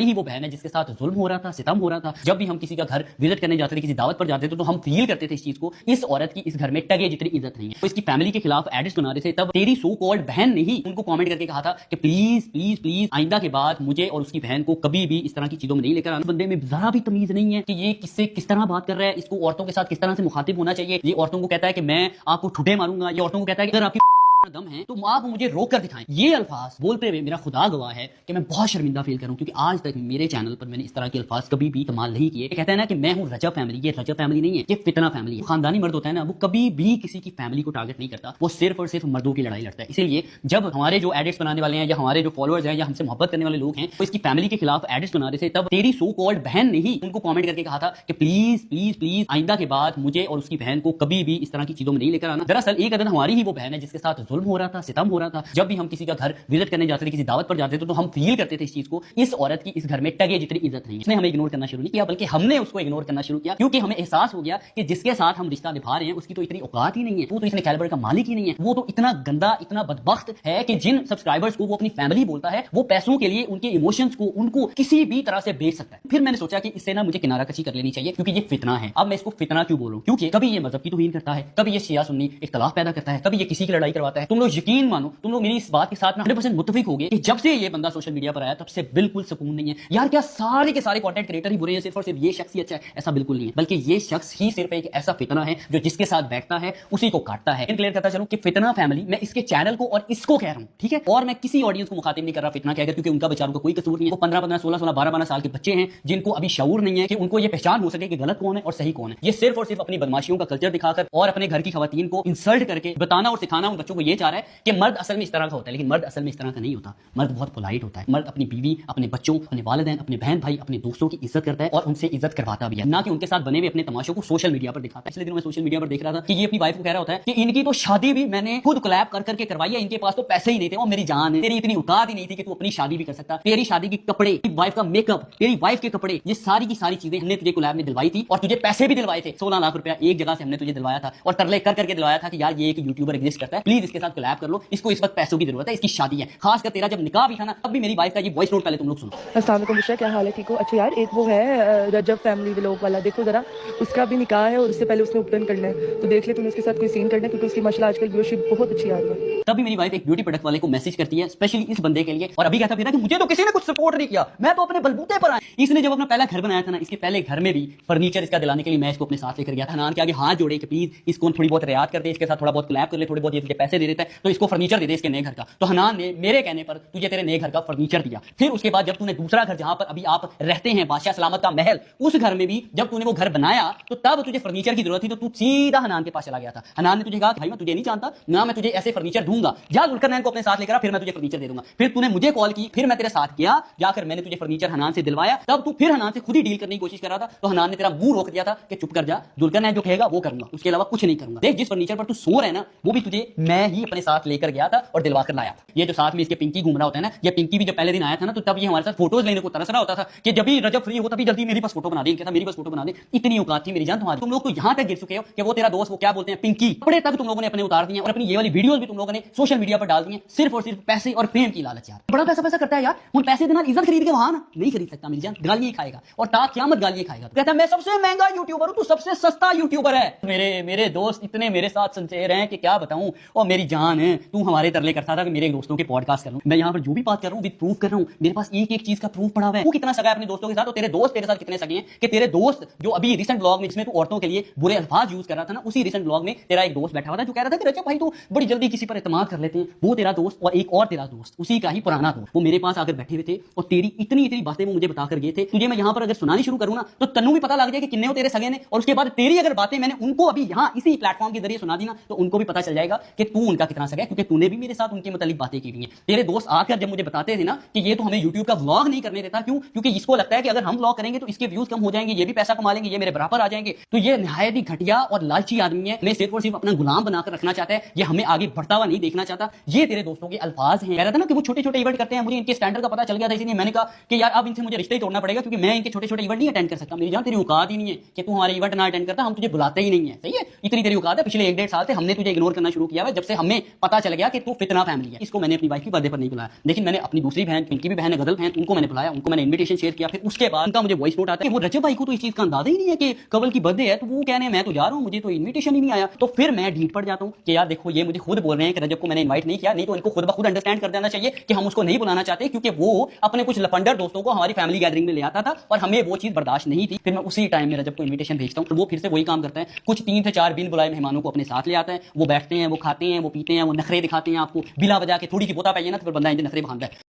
ही वो बहन है जिसके साथ जुल्म हो रहा था, सितम हो रहा था। जब भी हम किसी का घर विजिट करने जाते थे, किसी दावत पर जाते थे, तो हम फील करते थे इस चीज को, इस औरत की इस घर में टगे जितनी इज्जत नहीं है। तो इसकी फैमिली के खिलाफ एडिट्स बना रहे थे, तब तेरी सो कॉल्ड बहन ने ही उनको कमेंट करके कहा था कि प्लीज प्लीज प्लीज आइंदा के बाद मुझे और उसकी बहन को कभी भी इस तरह की चीजों में नहीं लेकर आना। बंदे में जरा भी तमीज नहीं है कि ये किससे किस तरह बात कर रहा है, इसको औरतों के साथ किस तरह से मुखातिब होना चाहिए। ये औरतों को कहता है कि मैं आपको ठुठे मारूंगा, ये औरतों को कहता है कि अगर आपकी दम है तो आप मुझे रोक कर दिखाएं। ये अल्फाज बोलते हुए मेरा खुदा गवाह है कि मैं बहुत शर्मिंदा फील करूं, क्योंकि आज तक मेरे चैनल पर मैंने इस तरह के अल्फाज कभी भी इस्तेमाल नहीं किए। कहता है ना कि मैं हूं रजब फैमिली, ये रजब फैमिली नहीं है, ये फितना फैमिली है। खानदानी मर्द होता है ना, वो कभी भी किसी की फैमिली को टारगेट नहीं करता, वो सिर्फ और सिर्फ मर्दों की लड़ाई लड़ता है। इसीलिए जब हमारे जो एडिट्स बनाने वाले हैं या हमारे जो फॉलोअर्स हैं या हमसे मोहब्बत करने वाले लोग हैं, वो इसकी फैमिली के खिलाफ एडिट्स बना रहे थे, तब तेरी सो कॉल्ड बहन ने ही उनको कमेंट करके कहा था कि प्लीज प्लीज प्लीज आइंदा के बाद मुझे और उसकी बहन को कभी भी इस तरह की चीजों में नहीं लेकर आना। दरअसल एक अदद हमारी ही वो बहन है जिसके साथ जुल्म हो रहा था, सितम हो रहा था। जब भी हम किसी का घर विजिट करने जाते थे, किसी दावत पर जाते थे, तो हम फील करते थे इस चीज को, इस औरत की इस घर में टगे जितनी इज्जत नहीं है। उसने हमें इग्नोर करना शुरू नहीं किया, बल्कि हमने उसको इग्नोर करना शुरू किया, क्योंकि हमें एहसास हो गया कि जिसके साथ हम रिश्ता निभा रहे हैं उसकी तो इतनी औकात ही नहीं है, वो तो इतने कैलिबर का मालिक ही नहीं है, वो तो इतना गंदा, इतना बदबख्त है कि जिन सब्सक्राइबर्स को वो अपनी फैमिली बोलता है, वो पैसों के लिए उनके इमोशंस को उनको किसी भी तरह से बेच सकता है। फिर मैंने सोचा कि इससे ना मुझे किनारा कशी कर लेनी चाहिए, क्योंकि ये फितना है। अब मैं इसको फितना क्यों बोलूं, क्योंकि कभी ये मजहब की तौहीन करता है, कभी ये शिया सुन्नी इख्तलाफ पैदा करता है, कभी ये किसी की लड़ाई करवाता है। तुम लोग यकीन मानो, तुम लोग मेरी इस बात के साथ 100% मुत्तफिक हो गए कि जब से ये बंदा सोशल मीडिया पर आया तब से बिल्कुल सुकून नहीं है। यार क्या सारे के सारे कंटेंट क्रिएटर ही बुरे हैं, सिर्फ और सिर्फ ये शख्स ही अच्छा है? ऐसा बिल्कुल नहीं है, बल्कि ये शख्स ही सिर्फ एक ऐसा फितना है जो जिसके साथ बैठता है उसी को काटता है। क्लियर करता चलूं कि फितना फैमिली, मैं इसके चैनल को और इसको कह रहा हूं, ठीक है, और मैं किसी ऑडियंस को मुखातिब नहीं कर रहा फितना कहकर, क्योंकि उनका बेचारों का कोई कसूर नहीं है। वो 15-15, 16-16, 12-12 साल के बच्चे हैं जिनको अभी शऊर नहीं है कि उनको ये पहचान हो सके कि गलत कौन है और सही कौन है। ये सिर्फ और सिर्फ अपनी बदमाशियों का कल्चर दिखाकर और अपने घर की खवातीन को इंसल्ट करके बताना और सिखाना उन बच्चों को ये चाह रहा है कि मर्द असल में इस तरह का होता है, लेकिन मर्द असल में इस तरह का नहीं होता। मर्द बहुत पोलाइट होता है। मर्द अपनी बीवी, अपने बच्चों, अपने वालिदैन, अपने बहन भाई, अपने दोस्तों की इज्जत करता है और उनसे इज्जत करवाता भी है, ना कि उनके साथ बने हुए अपने तमाशों को सोशल मीडिया पर दिखाता है। पिछले दिनों मैं सोशल मीडिया पर देख रहा था कि ये अपनी वाइफ को कह रहा होता है कि इनकी तो शादी भी मैंने खुद कोलैब कर करके करवाई है, इनके पास तो पैसे ही नहीं थे। वो मेरी जान है, तेरी इतनी औकात ही नहीं थी कि तू अपनी शादी भी कर सकता। तेरी शादी के कपड़े, तेरी वाइफ का मेकअप, तेरी वाइफ के कपड़े, ये सारी की सारी चीजें हमने तुझे कोलैब में दिलवाई थी और तुझे पैसे भी दिलवाए थे। 16 लाख रुपया एक जगह से हमने तुझे दिलवाया था और तरले कर करके दिलवाया था कि यार ये एक यूट्यूबर एग्जिस्ट करता है, प्लीज इसके साथ कोलैब कर लो, इसको इस वक्त पैसों की जरूरत है, इसकी शादी है। खासकर तेरा जब निकाह भी था ना, तब भी मेरी वाइफ का ये वॉइस नोट पहले तुम लोग सुनो। अस्सलाम वालेकुम बुशरा, क्या हाल है? ठीक हो? अच्छा यार, एक वो है रजब फैमिली व्लॉग वाला, देखो जरा, उसका भी निकाह है और उससे पहले उसने उपटन करना है, तो देख ले तुम्हें उसके साथ कोई सीन करना है, क्योंकि उसकी माशाल्लाह आजकल व्यूअरशिप बहुत अच्छी आ रही है। तभी मेरी वाइफ एक ब्यूटी प्रोडक्ट वाले को मैसेज करती है स्पेशली इस बंदे के लिए, और अभी कहता फिर कि मुझे तो किसी ने कुछ सपोर्ट नहीं किया, मैं तो अपने बलबूते पर आया। इसने जब अपना पहला घर बनाया था ना, इसके पहले घर में भी फर्नीचर इसका दिलाने के लिए मैं इसको अपने साथ लेकर गया था। हनान के आगे हाथ जोड़े कि प्लीज इसको थोड़ी बहुत रियायत कर दे, इसके साथ थोड़ा बहुत कोलैब कर ले, थोड़े बहुत ये तुझे पैसे दे देता है तो इसको फर्नीचर दे दे इसके नए घर का। तो हनान ने मेरे कहने पर तुझे तेरे नए घर का फर्नीचर दिया। फिर उसके बाद जब तूने दूसरा घर जहां पर अभी आप रहते हैं, बादशाह सलामत का महल, उस घर में भी जब तूने वो घर बनाया तो तब तुझे फर्नीचर की जरूरत थी, तो तू सीधा हनान के पास चला गया था। हनान ने तुझे कहा भाई मैं तुझे नहीं जानता ना, मैं तुझे ऐसे फर्नीचर दूंगा, जा जुल्करनैन को अपने साथ लेकर आ, फिर मैं तुझे फर्नीचर दे दूंगा। फिर तूने मुझे कॉल की, फिर मैं तेरे साथ गया, जाकर मैंने तुझे फर्नीचर हनान से दिलवाया, तब तू फिर हनान से खुद ही डील करने की कोशिश कर रहा था, तो हनान ने तेरा मुंह रोक दिया था कि चुप कर जा, जुल्करनैन जो कहेगा वो करूंगा, उसके अलावा कुछ नहीं करूंगा। देख जिस फर्नीचर पर तू सो रहा है ना, वो भी तुझे मैं ही अपने साथ लेकर गया था और दिलवा कर लाया था। ये जो साथ में इसके पिंकी घूम रहा होता है ना, ये पिंकी भी जब पहले दिन आया था ना, तो तब ये हमारे साथ फोटोज लेने को तरस रहा होता था कि जब भी रजब फ्री हो तभी जल्दी मेरी पास फोटो बना दे, कहता मेरी पास फोटो बना दे। इतनी औकात थी मेरी जान तुम्हारी। तुम लोग तो यहां तक गिर चुके हो कि वो तेरा दोस्त, वो क्या बोलते हैं, पिंकी, कपड़े तक तुम लोगों ने अपने उतार दिए और अपनी ये वाली वीडियोस भी तुम लोगों ने सोशल मीडिया पर डाल दी हैं, सिर्फ और सिर्फ पैसे और फेम की लालच। यार बड़ा पैसा पैसा करता है यार, उन पैसे देना इज्जत खरीद के वहां ना नहीं खरीद सकता मेरी जान, गालियां खाएगा और ता क़यामत गालियां खाएगा। कहता मैं सबसे महंगा यूट्यूबर हूं, तू सबसे सस्ता यूट्यूबर है। मेरे दोस्त इतने मेरे साथ सिंसियर हैं कि क्या बताऊं। और मेरी जान है, तू हमारे तरले करता था कि मेरे दोस्तों के पॉडकास्ट कर लूं। मैं यहां पर जो भी बात कर रहा हूं विद प्रूफ कर रहा हूं, मेरे पास एक एक चीज का प्रूफ पड़ा हुआ है। तू कितना सगा है अपने दोस्तों के साथ, और तेरे दोस्त तेरे साथ कितने सगे हैं कि तेरे दोस्त जो अभी रिसेंट ब्लॉग में जिसमें तू औरतों के लिए बुरे अल्फाज यूज कर रहा था ना, उसी रिसेंट ब्लॉग में तेरा एक दोस्त बैठा हुआ था जो कह रहा था कि रजब भाई तू बड़ी जल्दी किसी पर एतमाद कर लेते हैं। वो तेरा दोस्त और एक और तेरा दोस्त, उसी का ही पुराना दोस्त, वो मेरे पास आकर बैठे हुए थे और तेरी इतनी इतनी बातें वो मुझे बताकर गए थे। तुझे मैं यहां पर अगर सुनानी शुरू करूं ना, तो तन्नू भी पता लग जाए कि किन्ने हो तेरे सगे ने, और उसके बाद तेरी अगर बातें मैंने उनको अभी यहां इसी प्लेटफॉर्म के जरिए सुना दी ना, तो उनको भी पता चल जाएगा कि तू उनका कितना सगा है, क्योंकि तूने भी मेरे साथ उनके मुतालिक बातें की हुई हैं। तेरे दोस्त आकर जब मुझे बताते थे ना कि ये तो हमें यूट्यूब का व्लॉग नहीं करने देता, क्यों? क्योंकि इसको लगता है कि अगर हम व्लॉग करेंगे तो इसके व्यूज कम हो जाएंगे, ये भी पैसा कमा लेंगे, ये मेरे बराबर आ जाएंगे। तो ये निहायत ही घटिया और लालची आदमी है, मैं सिर्फ और सिर्फ अपना गुलाम बनाकर रखना चाहता है, ये हमें आगे बढ़ता हुआ नहीं देखना चाहता। ये तेरे दोस्तों के अल्फाज हैं। कह रहा था ना कि वो छोटे छोटे इवेंट करते हैं, मुझे इनके स्टैंडर्ड का पता चल गया था, इसलिए मैंने कहा कि यार अब इनसे मुझे रिश्ते ही तोड़ना पड़ेगा, क्योंकि मैं इनके छोटे छोटे इवेंट नहीं अटेंड कर सकता। मेरी जान तेरी औकात ही नहीं है कि तू हमारे इवेंट ना अटेंड करता, हम तुझे बुलाते ही नहीं है। सही है, इतनी तेरी औकात है। पिछले 1-1.5 साल से हमने तुझे इग्नोर करना शुरू किया है, जब से हमें हमें पता चल गया कि तू फितना फैमिली है। इसको मैंने अपनी वाइफ के बर्थडे पर नहीं बुलाया, लेकिन मैंने अपनी दूसरी बहन, इनकी भी बहन है गजल बहन, उनको मैंने बुलाया, उनको मैंने इन्विटेशन शेयर किया। फिर उसके बाद उनका मुझे वॉइस नोट आता है कि वो रजब भाई को तो इस चीज का अंदाजा ही नहीं है कि कवल की बर्थडे है, तो वो कह रहे हैं मैं तो जा रहा हूँ, मुझे तो इन्विटेशन ही नहीं आया। तो फिर मैं ढीठ पड़ जाता हूँ कि यार देखो ये मुझे खुद बोल रहे हैं कि रजब को मैंने इन्वाइट नहीं किया, नहीं तो इनको खुद ब खुद अंडरस्टैंड कर देना चाहिए कि हम उसको नहीं बुलाना चाहते, क्योंकि वो अपने कुछ लफंडर दोस्तों को हमारी फैमिली गैदरिंग में ले आता था और हमें वो चीज बर्दाश्त नहीं थी। फिर मैं उसी टाइम में रजब को इन्विटेशन भेजता हूँ, वो फिर से वही काम करता है, कुछ 3 से 4 बिन बुलाए मेहमानों को अपने साथ ले आता है, वो बैठते हैं, वो खाते हैं, वो पीते हैं, वो नखरे दिखाते हैं आपको बिला वजह के। थोड़ी सी बोता पाइए ना तो फिर बंदा इंजन नखरे बहानता है।